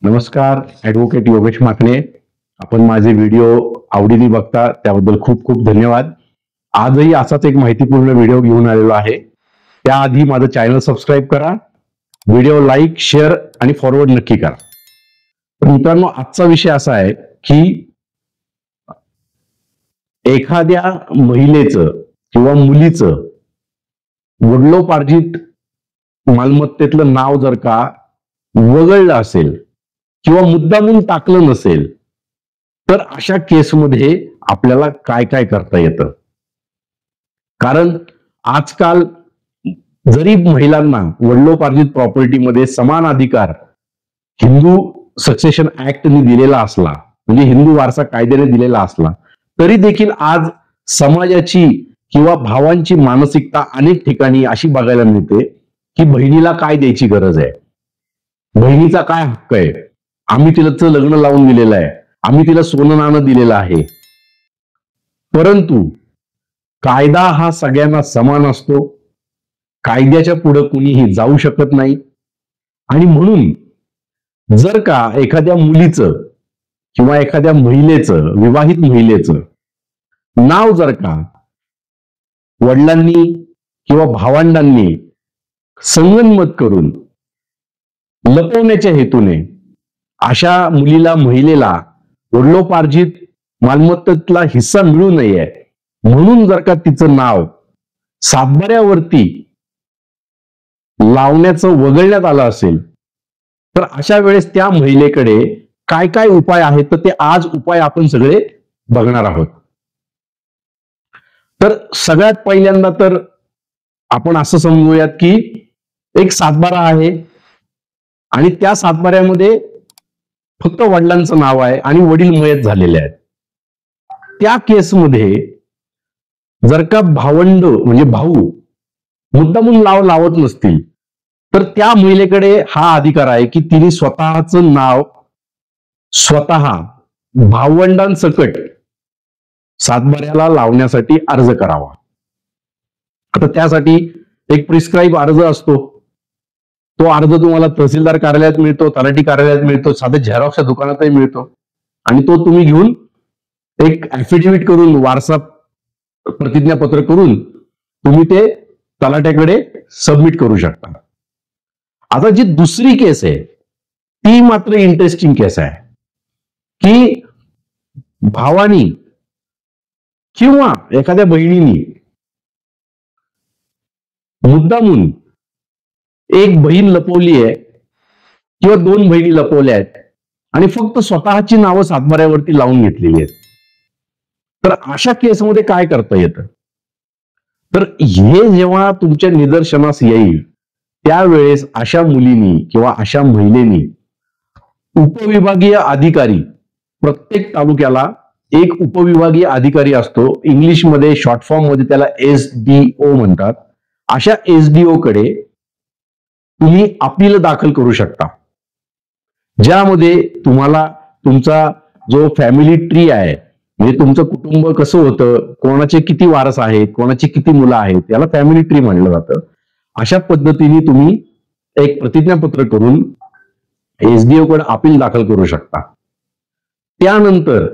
नमस्कार, ॲडव्होकेट योगेश माकणे. आपण माझे व्हिडिओ आवडीने बघता त्याबद्दल खूप खूप धन्यवाद. आजही असाच एक माहितीपूर्ण व्हिडिओ घेऊन आलेलो आहे. त्याआधी माझं चॅनल सबस्क्राईब करा, व्हिडिओ लाईक, शेअर आणि फॉरवर्ड नक्की करा. तर मित्रांनो, आजचा विषय असा आहे की एखाद्या महिलेचं किंवा मुलीचं वडिलोपार्जित मालमत्तेतलं नाव जर का वगळलं असेल किंवा मुद्दामून टाकलं नसेल तर अशा केसमध्ये आपल्याला काय काय करता येतं. कारण आजकाल जरी महिलांना वडिलोपार्जित प्रॉपर्टीमध्ये समान अधिकार हिंदू सक्सेशन ऍक्टने दिलेला असला, म्हणजे हिंदू वारसा कायद्याने दिलेला असला, तरी देखील आज समाजाची किंवा भावांची मानसिकता अनेक ठिकाणी अशी बघायला मिळते की बहिणीला काय द्यायची गरज आहे, बहिणीचा काय हक्क आहे, आम्ही तिला लग्न लावून दिलेलं आहे, आम्ही तिला सोनं नाणं दिलेलं आहे. परंतु कायदा हा सगळ्यांना समान असतो, कायद्याच्या पुढे कुणीही जाऊ शकत नाही. आणि म्हणून जर का एखाद्या मुलीचं किंवा एखाद्या महिलेचं, विवाहित महिलेचं नाव जर का वडिलांनी किंवा भावंडांनी संगनमत करून लपवण्याच्या हेतूने अशा मुलीला, महिलेला वडिलोपार्जित मालमत्तेतला हिस्सा मिळू नये म्हणून जर का तिचं नाव सातबाऱ्यावरती लावण्याचं वगळण्यात आलं असेल तर अशा वेळेस त्या महिलेकडे काय काय उपाय आहेत, तर ते आज उपाय आपण सगळे बघणार आहोत. तर सगळ्यात पहिल्यांदा तर आपण असं समजूयात की एक सातबारा आहे आणि त्या सातबाऱ्यामध्ये फक्त वडिलांचं नाव आहे आणि वडील मयत झालेले आहेत. त्या केसमध्ये जर का भावंड म्हणजे भाऊ मुद्दामून लावत नसतील तर त्या महिलेकडे हा अधिकार आहे की तिने स्वतःचं नाव स्वतः भावंडांसकट सातबाऱ्याला लावण्यासाठी अर्ज करावा. आता त्यासाठी एक प्रिस्क्राईब अर्ज असतो. तो अर्ज तुम्हाला तहसीलदार कार्यालयात मिळतो, तलाठी कार्यालयात मिळतो, साध्या झेरॉक्सच्या दुकानातही मिळतो. आणि तो तुम्ही घेऊन एक ऍफिडेव्हिट करून, वारसा प्रतिज्ञापत्र करून तुम्ही ते तलाट्याकडे सबमिट करू शकता. आता जी दुसरी केस आहे ती मात्र इंटरेस्टिंग केस आहे की भावानी किंवा एखाद्या बहिणीनी मुद्दामून एक बहीण लपवली आहे किंवा दोन बहिणी लपवल्या आहेत आणि फक्त स्वतःची नावं सातबाऱ्यावरती लावून घेतलेली आहेत. तर अशा केसमध्ये काय करता येतं, तर हे जेव्हा तुमच्या निदर्शनास येईल त्यावेळेस अशा मुलीनी किंवा अशा महिलेनी उपविभागीय अधिकारी, प्रत्येक तालुक्याला एक उपविभागीय अधिकारी असतो, इंग्लिशमध्ये शॉर्ट फॉर्म मध्ये त्याला SDO म्हणतात. अशा SDO कडे तुम्ही अपील दाखल करू शकता, ज्यामध्ये तुम्हाला तुमचा जो फॅमिली ट्री आहे, म्हणजे तुमचं कुटुंब कसं होतं, कोणाचे किती वारस आहेत, कोणाची किती मुलं आहेत, याला फॅमिली ट्री म्हणलं जातं. अशा पद्धतीने तुम्ही एक प्रतिज्ञापत्र करून SDO कडे अपील दाखल करू शकता. त्यानंतर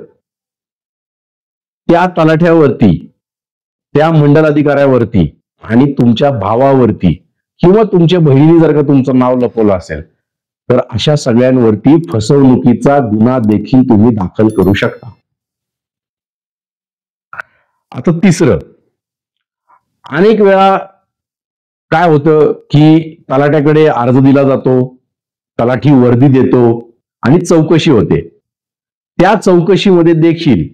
त्या तलाठ्यावरती, त्या मंडल अधिकाऱ्यावरती आणि तुमच्या भावावरती किंवा तुमच्या बहिणीने जर का तुमचं नाव लपवलं असेल तर अशा सगळ्यांवरती फसवणुकीचा गुन्हा देखील तुम्ही दाखल करू शकता. आता तिसरं, अनेक वेळा काय होतं की तलाठ्याकडे अर्ज दिला जातो, तलाठी वर्दी देतो आणि चौकशी होते. त्या चौकशीमध्ये देखील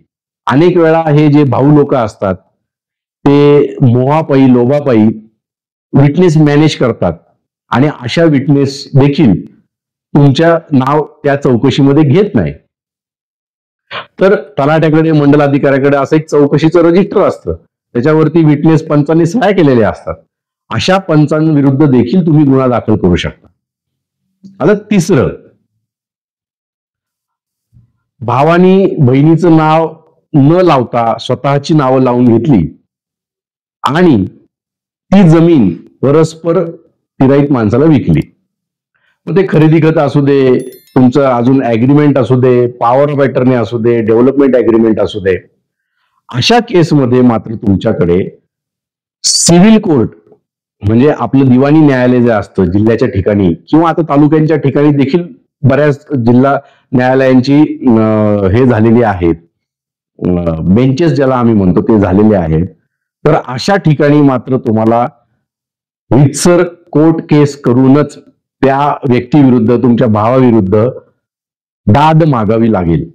अनेक वेळा हे जे भाऊ लोक असतात ते मोहापायी, लोभापायी विटनेस मॅनेज करतात आणि अशा विटनेस देखील तुमच्या नाव त्या चौकशीमध्ये घेत नाही. तर तलाठ्याकडे, मंडलाधिकाऱ्याकडे असं एक चौकशीचं रजिस्टर असतं, त्याच्यावरती विटनेस पंचांनी सह्या केलेल्या असतात. अशा पंचांविरुद्ध देखील तुम्ही गुन्हा दाखल करू शकता. आता तिसरं, भावानी बहिणीचं नाव न लावता स्वतःची नावं लावून घेतली आणि ती जमीन परस्पर तिराईत माणसाला विकली, मग ते खरेदी खत असू दे, तुमचं अजून ऍग्रीमेंट असू दे, पॉवर ऑफ अटर्नी असू दे, डेव्हलपमेंट ऍग्रीमेंट असू दे, अशा केसमध्ये मात्र तुमच्याकडे सिव्हिल कोर्ट म्हणजे आपलं दिवाणी न्यायालय जे असतं जिल्ह्याच्या ठिकाणी किंवा आता तालुक्यांच्या ठिकाणी देखील बऱ्याच जिल्हा न्यायालयांची हे झालेली आहेत, बेंचेस ज्याला आम्ही म्हणतो ते झालेले आहेत. तर अशा ठिकाणी मात्र तुम्हाला रितसर कोर्ट केस करूनच त्या व्यक्तीविरुद्ध, तुमच्या भावाविरुद्ध दाद मागावी लागेल.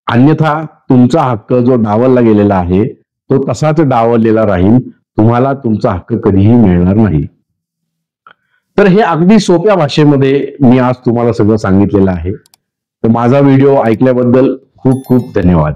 अन्यथा तुमचा हक्क जो डावलला गेलेला आहे तो तसाच डावललेला राहील, तुम्हाला तुमचा हक्क कधीही मिळणार नाही. तर हे अगदी सोप्या भाषेमध्ये मी आज तुम्हाला सगळं सांगितलेलं आहे. तर माझा व्हिडिओ ऐकल्याबद्दल खूप खूप धन्यवाद.